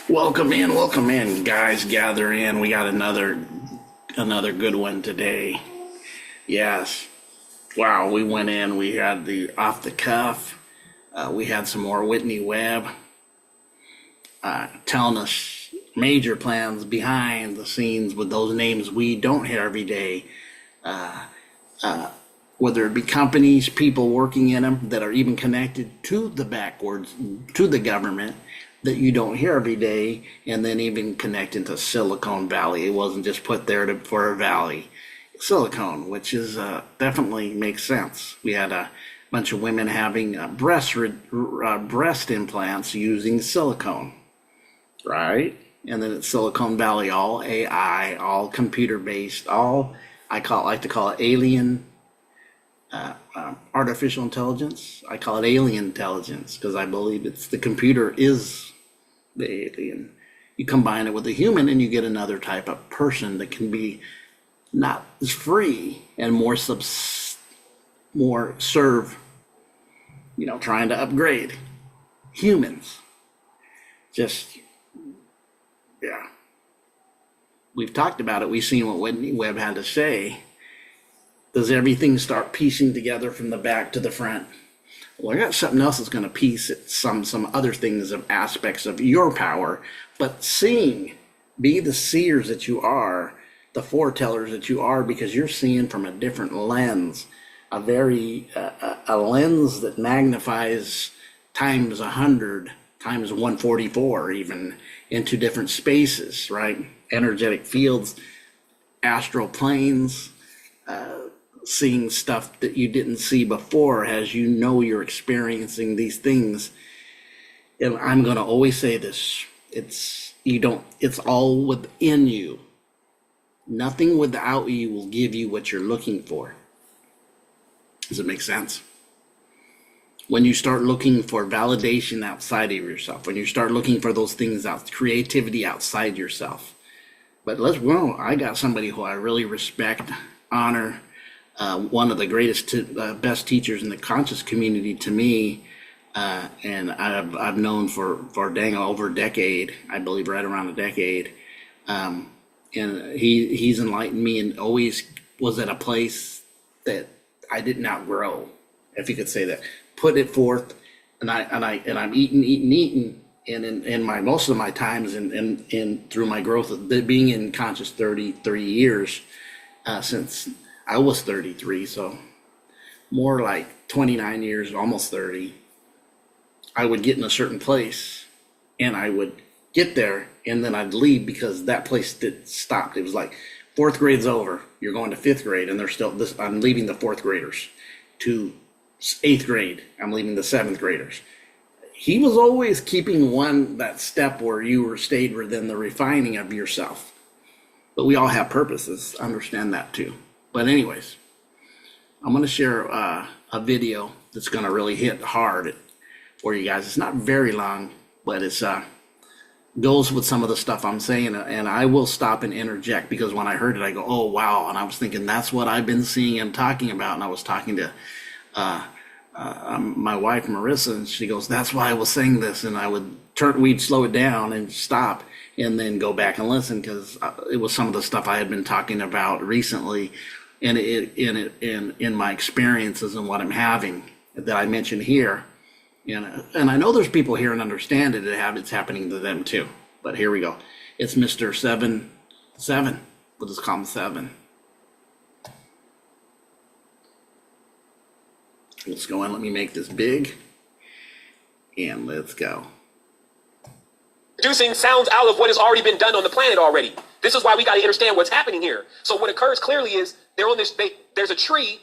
Welcome in, guys. Gather in. We got another good one today. Yes. Wow, we went in. We had the off the cuff. We had some more Whitney Webb telling us major plans behind the scenes with those names we don't hear every day. Whether it be companies, people working in them that are even connected to the backwards, to the government, that you don't hear every day, and then even connecting to Silicon Valley. It wasn't just put there for a valley. Silicon, which is definitely makes sense. We had a bunch of women having breast implants using silicone, right? And then it's Silicon Valley, all AI, all computer based, all like to call it alien. Artificial intelligence. I call it alien intelligence because I believe it's the computer is the alien. You combine it with a human and you get another type of person that can be not as free and more serve, trying to upgrade humans. Just, yeah. We've talked about it. We've seen what Whitney Webb had to say. Does everything start piecing together from the back to the front? Well, I got something else that's going to piece it, some other things of aspects of your power, but be the seers that you are, the foretellers that you are, because you're seeing from a different lens, a lens that magnifies times 100, times 144 even, into different spaces, right? Energetic fields, astral planes, seeing stuff that you didn't see before as you're experiencing these things. And I'm going to always say this, it's all within you. Nothing without you will give you what you're looking for. Does it make sense? When you start looking for validation outside of yourself, when you start looking for those things creativity outside yourself. But I got somebody who I really respect, honor, one of the greatest, best teachers in the conscious community to me, and I've known for dang over a decade, I believe right around a decade, and he's enlightened me and always was at a place that I didn't outgrow, if you could say that. Put it forth, and I'm eating, and in my most of my times and through my growth of being in conscious 33 years, since I was 33, so more like 29 years, almost 30. I would get in a certain place and I would get there and then I'd leave because that place stopped. It was like fourth grade's over. You're going to fifth grade and I'm leaving the fourth graders to eighth grade. I'm leaving the seventh graders. He was always keeping that step where you stayed within the refining of yourself. But we all have purposes. Understand that too. But anyways, I'm going to share a video that's going to really hit hard for you guys. It's not very long, but it's goes with some of the stuff I'm saying. And I will stop and interject because when I heard it, I go, oh, wow. And I was thinking that's what I've been seeing and talking about. And I was talking to my wife, Marissa, and she goes, that's why I was saying this. And we'd slow it down and stop and then go back and listen because it was some of the stuff I had been talking about recently. And in my experiences and what I'm having that I mentioned here, and I know there's people here and understand it. It's happening to them too. But here we go. It's Mr. Sevan. We'll just call him Sevan. Let's go in. Let me make this big, and let's go. Producing sounds out of what has already been done on the planet already. This is why we got to understand what's happening here. So what occurs clearly is there's a tree,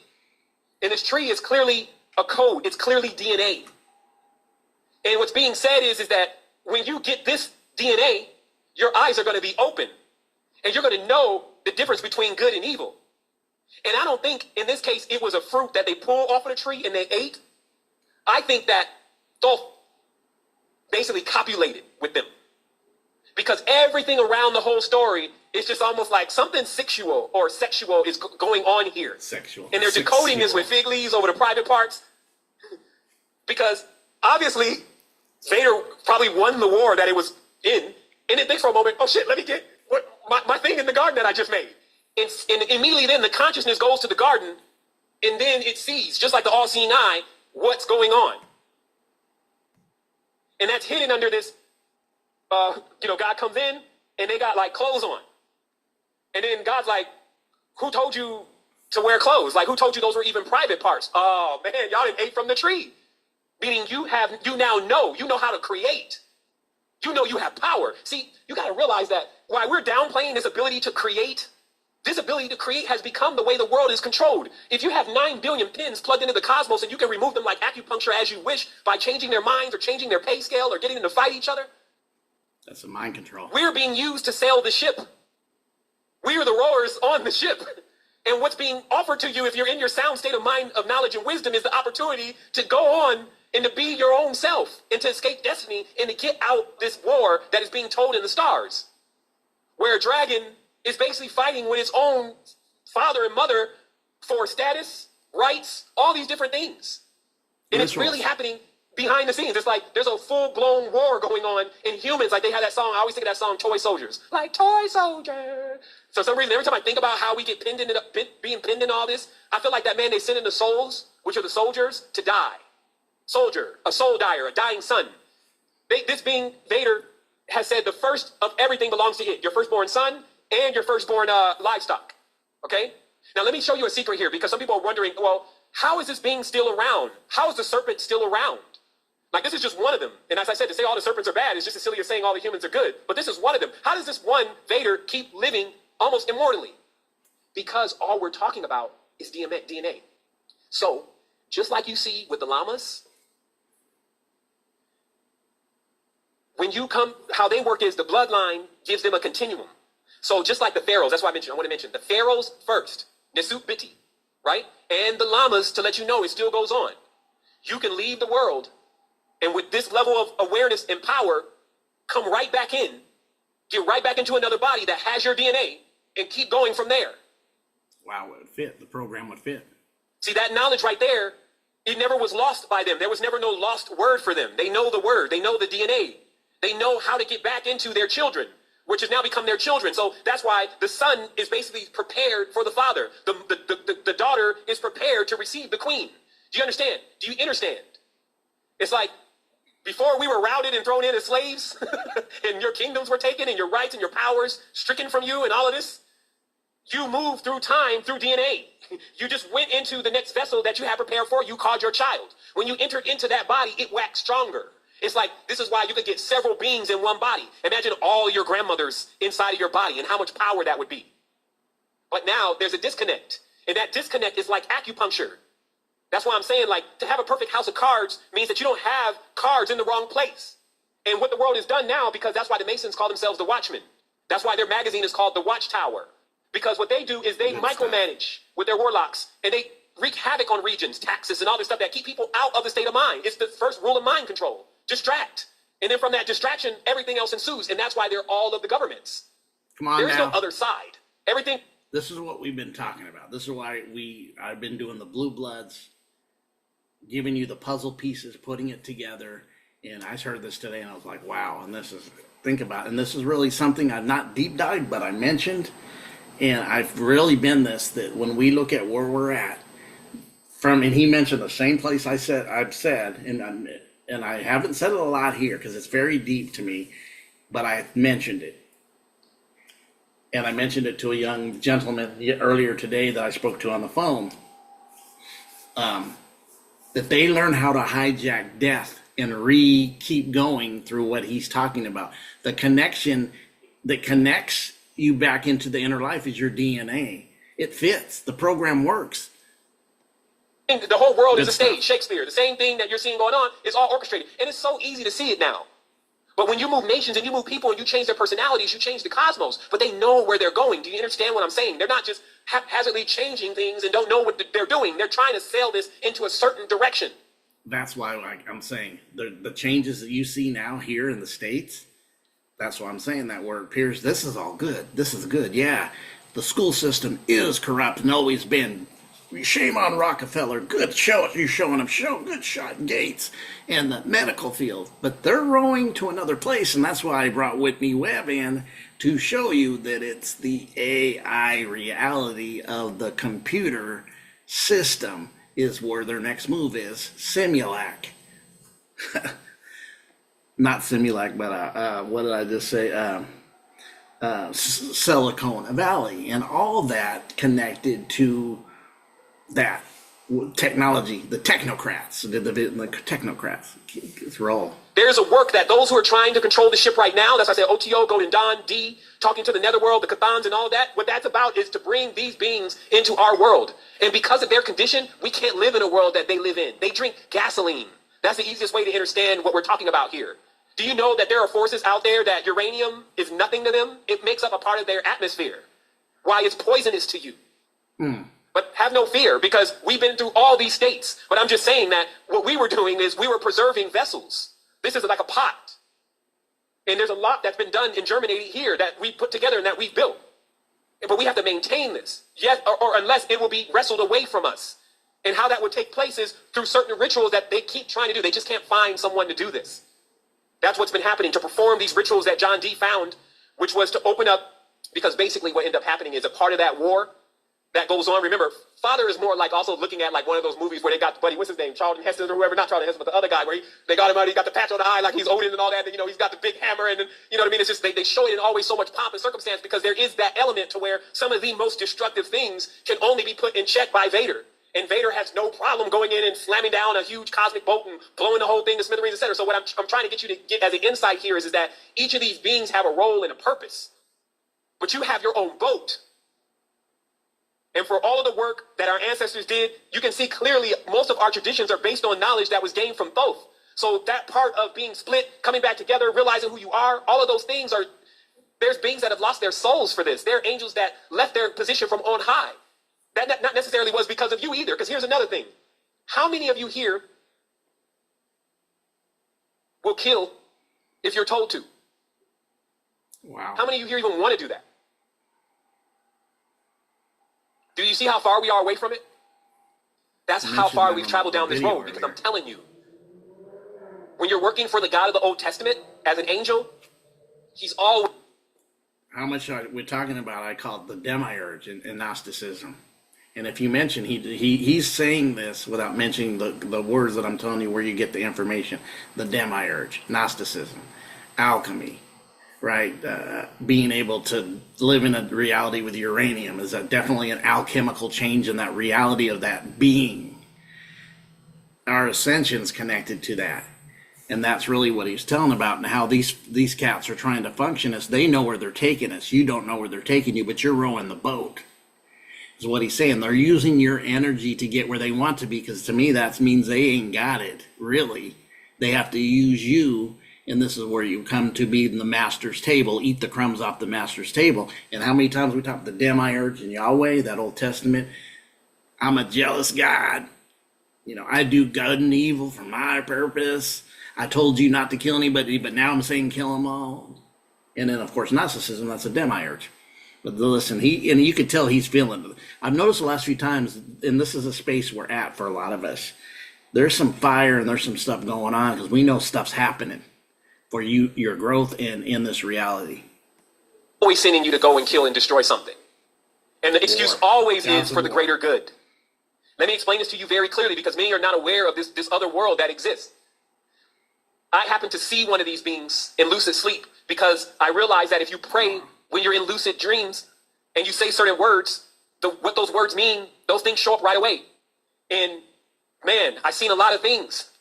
and this tree is clearly a code. It's clearly DNA. And what's being said is that when you get this DNA, your eyes are going to be open, and you're going to know the difference between good and evil. And I don't think in this case it was a fruit that they pulled off of the tree and they ate. I think that Thoth basically copulated with them. Because everything around the whole story is just almost like something sexual is going on here. Sexual. And they're decoding this with fig leaves over the private parts. Because obviously Vader probably won the war that it was in, And it thinks for a moment, oh shit, let me get my thing in the garden that I just made. And immediately then the consciousness goes to the garden, and then it sees, just like the all-seeing eye, what's going on. And that's hidden under this, God comes in and they got like clothes on. And then God's like, who told you to wear clothes? Like, who told you those were even private parts? Oh man, y'all didn't ate from the tree. Meaning you now know how to create. You know you have power. See, you got to realize that while we're downplaying this ability to create, this ability to create has become the way the world is controlled. If you have 9 billion pins plugged into the cosmos and you can remove them like acupuncture as you wish by changing their minds or changing their pay scale or getting them to fight each other. That's a mind control. We're being used to sail the ship. We are the rowers on the ship. And what's being offered to you if you're in your sound state of mind, of knowledge and wisdom, is the opportunity to go on and to be your own self and to escape destiny and to get out this war that is being told in the stars, where a dragon is basically fighting with its own father and mother for status, rights, all these different things. And it's really happening behind the scenes. It's like there's a full-blown war going on in humans. Like they have that song, I always think of that song, Toy Soldiers. Like, toy soldier. So for some reason, every time I think about how we get being pinned in all this, I feel like that man they send in the souls, which are the soldiers, to die. Soldier, a soul dyer, a dying son. This being, Vader, has said the first of everything belongs to it. Your firstborn son and your firstborn livestock. Okay? Now let me show you a secret here, because some people are wondering, well, how is this being still around? How is the serpent still around? Like, this is just one of them. And as I said, to say all the serpents are bad is just as silly as saying all the humans are good. But this is one of them. How does this one Vader keep living almost immortally? Because all we're talking about is DNA. So, just like you see with the llamas, when you come, how they work is the bloodline gives them a continuum. So just like the pharaohs, that's why I want to mention the pharaohs first, Nesut Biti, right? And the llamas, to let you know it still goes on. You can leave the world, and with this level of awareness and power, come right back in, get right back into another body that has your DNA, and keep going from there. Wow, it would fit. The program would fit. See, that knowledge right there, it never was lost by them. There was never no lost word for them. They know the word. They know the DNA. They know how to get back into their children, which has now become their children. So that's why the son is basically prepared for the father. The daughter is prepared to receive the queen. Do you understand? Do you understand? It's like before we were routed and thrown in as slaves and your kingdoms were taken and your rights and your powers stricken from you and all of this, you moved through time, through DNA. You just went into the next vessel that you had prepared for. You called your child. When you entered into that body, it waxed stronger. It's like, this is why you could get several beings in one body. Imagine all your grandmothers inside of your body and how much power that would be. But now there's a disconnect. And that disconnect is like acupuncture. That's why I'm saying, like, to have a perfect house of cards means that you don't have cards in the wrong place. And what the world has done now, because that's why the Masons call themselves the Watchmen. That's why their magazine is called the Watchtower. Because what they do is they micromanage with their warlocks, and they wreak havoc on regions, taxes, and all this stuff that keep people out of the state of mind. It's the first rule of mind control. Distract. And then from that distraction, everything else ensues. And that's why they're all of the governments. Come on, there's now. no other side. Everything. This is what we've been talking about. This is why I've been doing the Blue Bloods, giving you the puzzle pieces, putting it together. And I heard this today and I was like, wow. And think about it. And this is really something I've not deep dived, but I mentioned. And I've really been that when we look at where we're at, and he mentioned the same place I've said, and I haven't said it a lot here because it's very deep to me, but I mentioned it. And I mentioned it to a young gentleman earlier today that I spoke to on the phone, that they learn how to hijack death and keep going through what he's talking about. The connection that connects you back into the inner life is your DNA. It fits. The program works. The whole world is a stage, Shakespeare. The same thing that you're seeing going on is all orchestrated. And it's so easy to see it now. But when you move nations and you move people and you change their personalities, you change the cosmos. But they know where they're going. Do you understand what I'm saying? They're not just haphazardly changing things and don't know what they're doing. They're trying to sail this into a certain direction. That's why I'm saying the changes that you see now here in the States, that's why I'm saying that where it appears this is all good. This is good. Yeah, the school system is corrupt and always been. Shame on Rockefeller. Good show. You're showing them good shot. Gates and the medical field. But they're rowing to another place, and that's why I brought Whitney Webb in to show you that it's the AI reality of the computer system is where their next move is. Simulac. Not Simulac, but what did I just say? Silicon Valley, and all that connected to that technology, the technocrats, the technocrats. It's roll. There's a work that those who are trying to control the ship right now, that's why I say OTO, Golden Dawn, D, talking to the netherworld, the Cathans and all of that, what that's about is to bring these beings into our world. And because of their condition, we can't live in a world that they live in. They drink gasoline. That's the easiest way to understand what we're talking about here. Do you know that there are forces out there that uranium is nothing to them? It makes up a part of their atmosphere. Why it's poisonous to you. But have no fear, because we've been through all these states. But I'm just saying that what we were doing is we were preserving vessels. This is like a pot. And there's a lot that's been done in Germany here that we put together and that we've built. But we have to maintain this. Yes, or unless it will be wrestled away from us. And how that would take place is through certain rituals that they keep trying to do. They just can't find someone to do this. That's what's been happening, to perform these rituals that John D found, which was to open up, because basically what ended up happening is a part of that war that goes on. Remember, Father is more like also looking at like one of those movies where they got the buddy, what's his name, Charlton Heston or whoever, not Charlton Heston, but the other guy where they got him out, he got the patch on the eye like he's Odin and all that, and, he's got the big hammer, and you know what I mean? It's just, they show it in always so much pomp and circumstance, because there is that element to where some of the most destructive things can only be put in check by Vader. And Vader has no problem going in and slamming down a huge cosmic boat and blowing the whole thing to smithereens, etc. So what I'm trying to get you to get as an insight here is that each of these beings have a role and a purpose. But you have your own boat. And for all of the work that our ancestors did, you can see clearly most of our traditions are based on knowledge that was gained from both. So that part of being split, coming back together, realizing who you are, all of those things are, there's beings that have lost their souls for this. There are angels that left their position from on high. That not necessarily was because of you either, because here's another thing. How many of you here will kill if you're told to? Wow. How many of you here even want to do that? Do you see how far we are away from it? That's how far we've traveled down this road, because I'm telling you, when you're working for the God of the Old Testament as an angel, he's always... How much we're talking about, I call it the demiurge in Gnosticism. And if you mention, he's saying this without mentioning the words that I'm telling you where you get the information. The demiurge, Gnosticism, alchemy, right? Being able to live in a reality with uranium is definitely an alchemical change in that reality of that being. Our ascension's connected to that. And that's really what he's telling about, and how these cats are trying to function as they know where they're taking us. You don't know where they're taking you, but you're rowing the boat. Is what he's saying. They're using your energy to get where they want to be, because to me that means they ain't got it, really. They have to use you, and this is where you come to be in the master's table, eat the crumbs off the master's table. And how many times we talk about the demiurge and Yahweh, that Old Testament, I'm a jealous God. I do good and evil for my purpose. I told you not to kill anybody, but now I'm saying kill them all. And then, of course, Gnosticism, that's a demiurge. But listen, you could tell he's feeling it. I've noticed the last few times, and this is a space we're at for a lot of us, there's some fire and there's some stuff going on, because we know stuff's happening for you, your growth in this reality. Always sending you to go and kill and destroy something. And the excuse always is for the greater good. Let me explain this to you very clearly, because many are not aware of this other world that exists. I happen to see one of these beings in lucid sleep, because I realize that if you pray when you're in lucid dreams and you say certain words, what those words mean, those things show up right away. And man, I've seen a lot of things.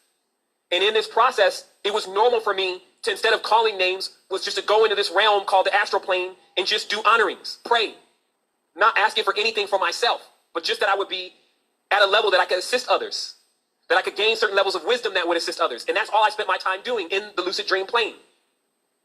And in this process, it was normal for me to, instead of calling names, was just to go into this realm called the astral plane and just do honorings, pray, not asking for anything for myself, but just that I would be at a level that I could assist others, that I could gain certain levels of wisdom that would assist others. And that's all I spent my time doing in the lucid dream plane.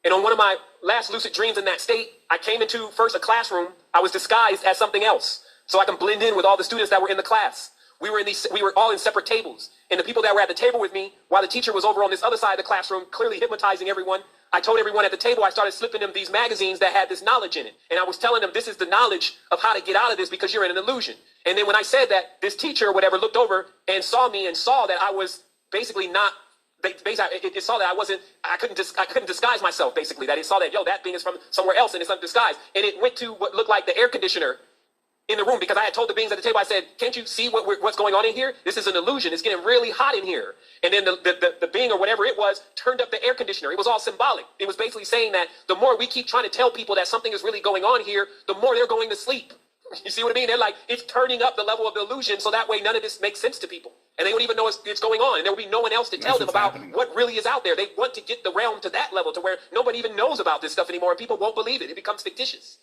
And on one of my last lucid dreams in that state, I came into first a classroom. I was disguised as something else, so I can blend in with all the students that were in the class. We were all in separate tables. And the people that were at the table with me, while the teacher was over on this other side of the classroom, clearly hypnotizing everyone, I told everyone at the table, I started slipping them these magazines that had this knowledge in it. And I was telling them, this is the knowledge of how to get out of this because you're in an illusion. And then when I said that, this teacher or whatever looked over and saw me and saw that I was basically not, it saw that I couldn't disguise myself, basically. That it saw that, yo, that thing is from somewhere else and it's undisguised. And it went to what looked like the air conditioner in the room, because I had told the beings at the table, I said, can't you see what's going on in here? This is an illusion. It's getting really hot in here. And then the being or whatever it was turned up the air conditioner. It was all symbolic. It was basically saying that the more we keep trying to tell people that something is really going on here, the more they're going to sleep. You see what I mean? They're like, it's turning up the level of the illusion so that way none of this makes sense to people. And they don't even know it's going on. And there will be no one else to tell them about what really is out there. They want to get the realm to that level to where nobody even knows about this stuff anymore and people won't believe it. It becomes fictitious.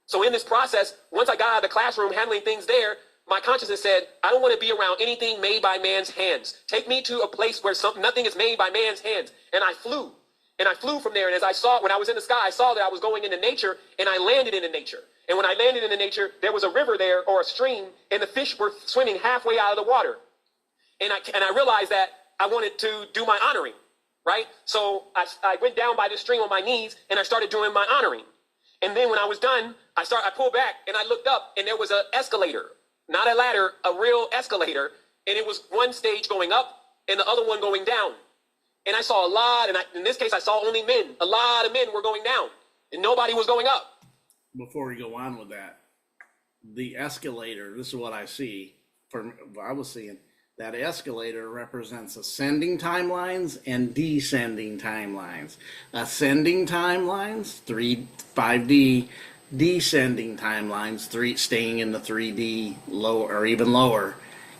So in this process, once I got out of the classroom handling things there, my consciousness said, I don't want to be around anything made by man's hands. Take me to a place where nothing is made by man's hands. And I flew. And I flew from there. And as I saw, when I was in the sky, I saw that I was going into nature and I landed into nature. And when I landed into nature, there was a river there or a stream and the fish were swimming halfway out of the water. And I realized that I wanted to do my honoring, right? So I went down by the stream on my knees and I started doing my honoring. And then when I was done, I pulled back and I looked up and there was an escalator, not a ladder, a real escalator. And it was one stage going up and the other one going down. And I saw a lot, and in this case, I saw only men. A lot of men were going down and nobody was going up. Before we go on with that, the escalator, this is what I see. I was seeing that escalator represents ascending timelines and descending timelines. Ascending timelines, 5D, descending timelines, staying in the 3D lower or even lower.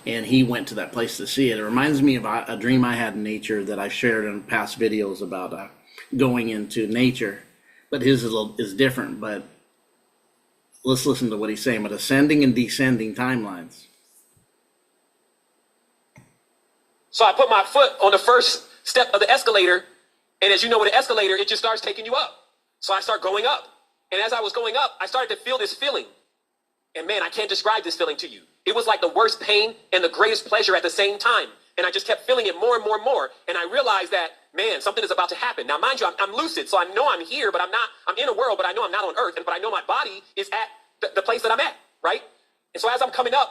And he went to that place to see it. It reminds me of a dream I had in nature that I've shared in past videos about going into nature. But his is different. But let's listen to what he's saying about ascending and descending timelines. So I put my foot on the first step of the escalator. And as you know, with the escalator, it just starts taking you up. So I start going up. And as I was going up, I started to feel this feeling. And man, I can't describe this feeling to you. It was like the worst pain and the greatest pleasure at the same time. And I just kept feeling it more and more and more. And I realized that, man, something is about to happen. Now, mind you, I'm lucid. So I know I'm here, but I'm in a world, but I know I'm not on earth. But I know my body is at the place that I'm at, right? And so as I'm coming up,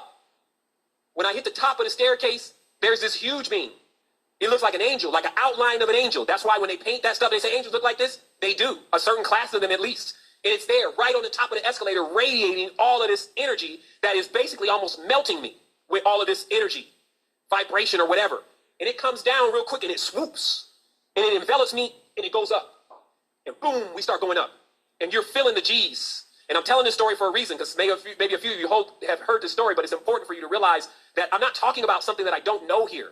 when I hit the top of the staircase, there's this huge being. It looks like an angel, like an outline of an angel. That's why when they paint that stuff, they say angels look like this. They do. A certain class of them at least. And it's there right on the top of the escalator, radiating all of this energy that is basically almost melting me with all of this energy, vibration or whatever. And it comes down real quick and it swoops and it envelops me and it goes up. And boom, we start going up. And you're feeling the G's. And I'm telling this story for a reason, because maybe a few of you have heard this story, but it's important for you to realize that I'm not talking about something that I don't know here.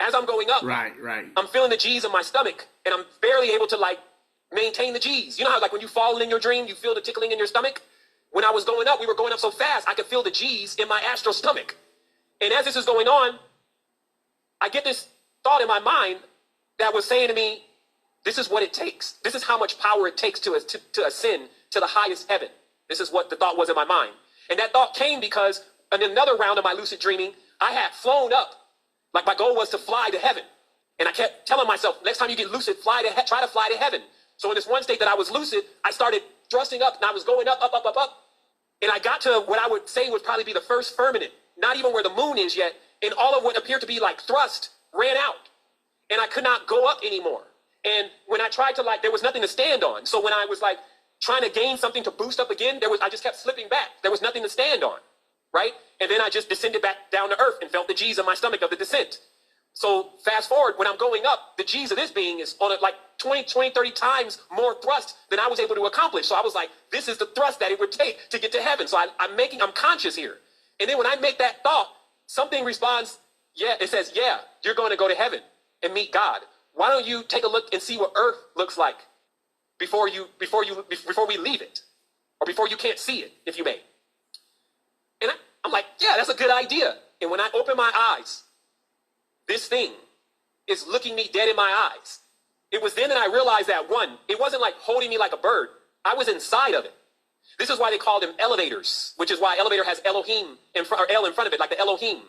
As I'm going up, right. I'm feeling the G's in my stomach and I'm barely able to maintain the G's. You know how when you fall in your dream, you feel the tickling in your stomach? When I was going up, we were going up so fast, I could feel the G's in my astral stomach. And as this is going on, I get this thought in my mind that was saying to me, this is what it takes. This is how much power it takes to ascend to the highest heaven. This is what the thought was in my mind. And that thought came because in another round of my lucid dreaming, I had flown up. Like my goal was to fly to heaven. And I kept telling myself, next time you get lucid, try to fly to heaven. So in this one state that I was lucid, I started thrusting up and I was going up. And I got to what I would say would probably be the first firmament, not even where the moon is yet. And all of what appeared to be like thrust ran out. And I could not go up anymore. And when I tried to there was nothing to stand on. So when I was trying to gain something to boost up again, I just kept slipping back. There was nothing to stand on, right? And then I just descended back down to earth and felt the G's in my stomach of the descent. So fast forward, when I'm going up, the G's of this being is on 20, 30 times more thrust than I was able to accomplish. So I was like, this is the thrust that it would take to get to heaven. So I'm conscious here. And then when I make that thought, something responds, yeah, it says, yeah, you're going to go to heaven and meet God. Why don't you take a look and see what earth looks like before we leave it, or before you can't see it, if you may. And I'm like, yeah, that's a good idea. And when I open my eyes, this thing is looking me dead in my eyes. It was then that I realized that, one, it wasn't like holding me like a bird. I was inside of it. This is why they call them elevators, which is why elevator has Elohim or El in front of it, like the Elohim.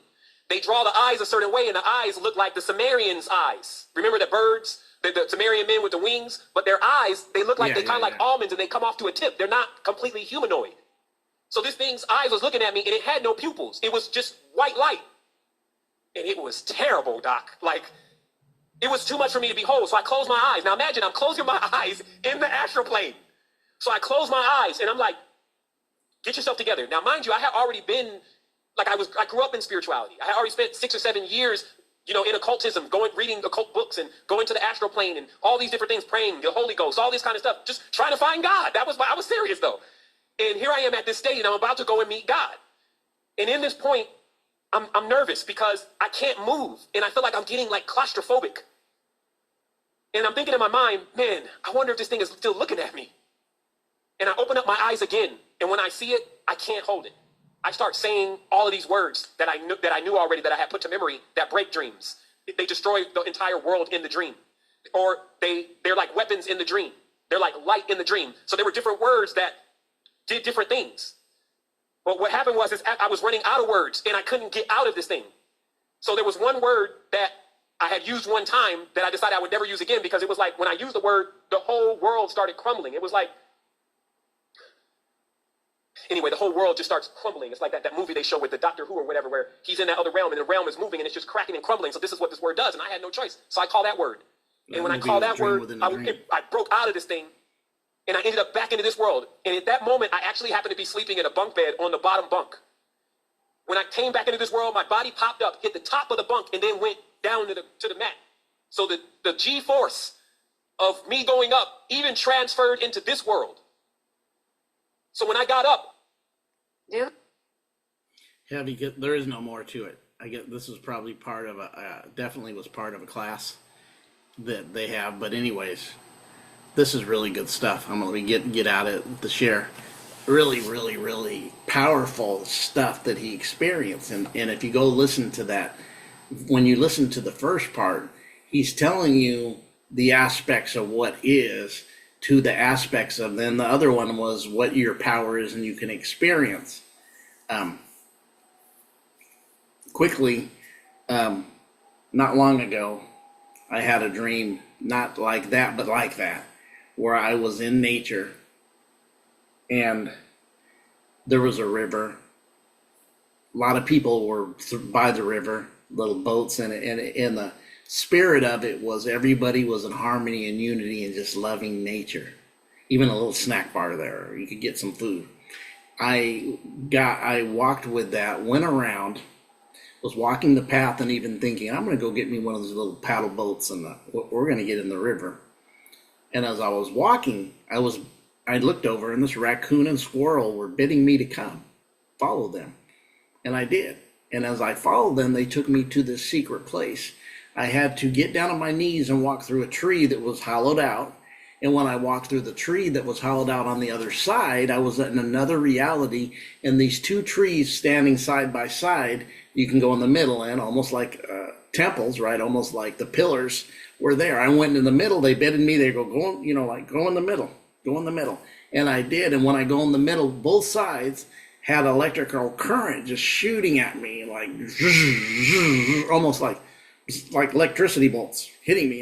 They draw the eyes a certain way, and the eyes look like the Sumerians' eyes. Remember the birds, the Sumerian men with the wings, but their eyes, they look like they kind of like yeah. almonds and they come off to a tip. They're not completely humanoid. So this thing's eyes was looking at me and it had no pupils. It was just white light. And it was terrible, Doc. Like, it was too much for me to behold. So I closed my eyes. Now imagine I'm closing my eyes in the astral plane. So I close my eyes and I'm like, get yourself together. Now, mind you, I had already been, like I grew up in spirituality. I had already spent 6 or 7 years, in occultism, reading occult books and going to the astral plane and all these different things, praying, the Holy Ghost, all this kind of stuff, just trying to find God. I was serious though. And here I am at this stage and I'm about to go and meet God. And in this point, I'm nervous because I can't move and I feel like I'm getting like claustrophobic. And I'm thinking in my mind, man, I wonder if this thing is still looking at me. And I open up my eyes again. And when I see it, I can't hold it. I start saying all of these words that I knew already, that I had put to memory, that break dreams. They destroy the entire world in the dream. Or they're like weapons in the dream. They're like light in the dream. So there were different words that did different things. But what happened was I was running out of words and I couldn't get out of this thing. So there was one word that I had used one time that I decided I would never use again, because it was like when I used the word, the whole world started crumbling. It was like, anyway, the whole world just starts crumbling. It's like that movie they show with the Doctor Who or whatever, where he's in that other realm and the realm is moving and it's just cracking and crumbling. So this is what this word does. And I had no choice. So I call that word. And when I call that word, I broke out of this thing and I ended up back into this world. And at that moment, I actually happened to be sleeping in a bunk bed on the bottom bunk. When I came back into this world, my body popped up, hit the top of the bunk, and then went down to the mat. So the G force of me going up even transferred into this world. So when I got up, yeah, because there is no more to it. I get this is probably part of definitely was part of a class that they have. But anyways, this is really good stuff. I'm gonna get at it to share. Really, really, really powerful stuff that he experienced. And if you go listen to that, when you listen to the first part, he's telling you the aspects of what is to the aspects of, then the other one was what your power is and you can experience. Quickly, not long ago, I had a dream, not like that, but like that, where I was in nature and there was a river. A lot of people were by the river, little boats, and the spirit of it was everybody was in harmony and unity and just loving nature. Even a little snack bar there, you could get some food. I walked with that, went around, was walking the path and even thinking, I'm going to go get me one of those little paddle boats and we're going to get in the river. And as I was walking, I looked over and this raccoon and squirrel were bidding me to come, follow them. And I did. And as I followed them, they took me to this secret place. I had to get down on my knees and walk through a tree that was hollowed out. And when I walked through the tree that was hollowed out on the other side, I was in another reality. And these two trees standing side by side, you can go in the middle and almost like temples, right? Almost like the pillars were there. I went in the middle. They bidded me. They go in the middle. Go in the middle. And I did. And when I go in the middle, both sides had electrical current just shooting at me, like almost like electricity bolts hitting me.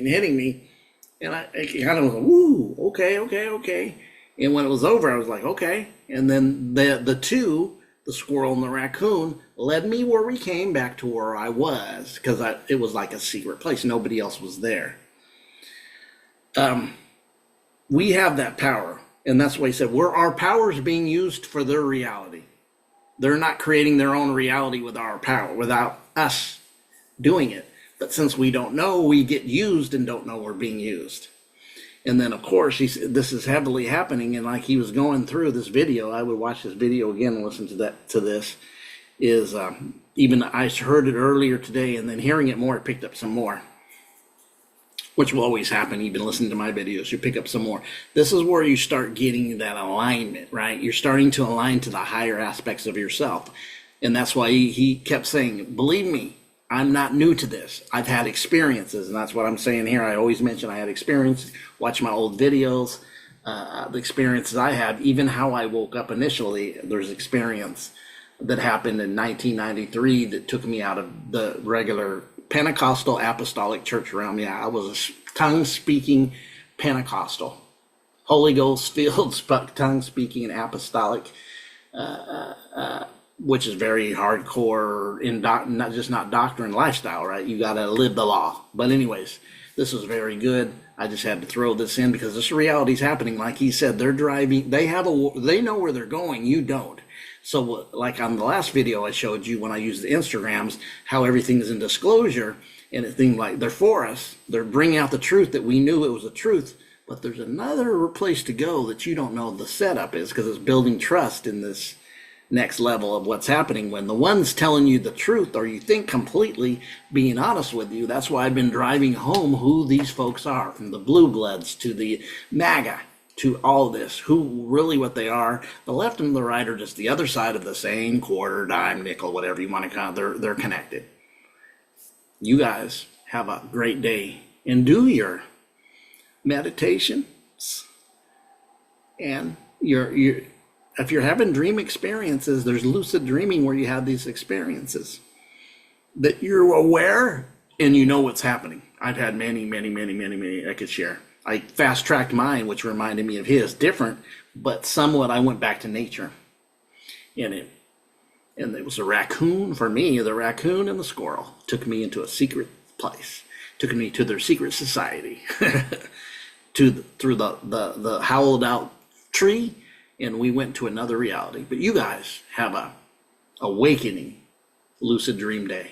And I kind of was like, woo, okay. And when it was over, I was like, okay. And then the two, the squirrel and the raccoon, led me where we came back to where I was, because it was like a secret place. Nobody else was there. We have that power. And that's why he said, our power is being used for their reality. They're not creating their own reality with our power, without us doing it. But since we don't know, we get used and don't know we're being used. And then, of course, this is heavily happening. And like he was going through this video, I would watch this video again and listen to this. Even I heard it earlier today, and then hearing it more, I picked up some more. Which will always happen, even listening to my videos, you pick up some more. This is where you start getting that alignment, right? You're starting to align to the higher aspects of yourself. And that's why he kept saying, believe me, I'm not new to this. I've had experiences, and that's what I'm saying here. I always mention I had experience. Watch my old videos, the experiences I had, even how I woke up initially. There's experience that happened in 1993 that took me out of the regular Pentecostal apostolic church realm. Yeah, I was a tongue-speaking Pentecostal. Holy Ghost filled, tongue-speaking and apostolic, which is very hardcore in not doctrine, lifestyle, right? You got to live the law. But anyways, this was very good. I just had to throw this in because this reality is happening. Like he said, they're driving. They know where they're going. You don't. So like on the last video I showed you when I used the Instagrams, how everything is in disclosure, and it seemed like they're for us. They're bringing out the truth that we knew it was the truth. But there's another place to go that you don't know the setup is, because it's building trust in this next level of what's happening when the one's telling you the truth, or you think completely being honest with you. That's why I've been driving home who these folks are, from the blue bloods to the MAGA to all this, who really what they are. The left and the right are just the other side of the same quarter, dime, nickel, whatever you want to call it. They're connected. You guys have a great day and do your meditations, and if you're having dream experiences, there's lucid dreaming where you have these experiences that you're aware and you know what's happening. I've had many I could share. I fast-tracked mine, which reminded me of his, different, but somewhat I went back to nature. And it was a raccoon for me. The raccoon and the squirrel took me into a secret place, took me to their secret society, through the howled out tree, and we went to another reality. But you guys have a awakening lucid dream day.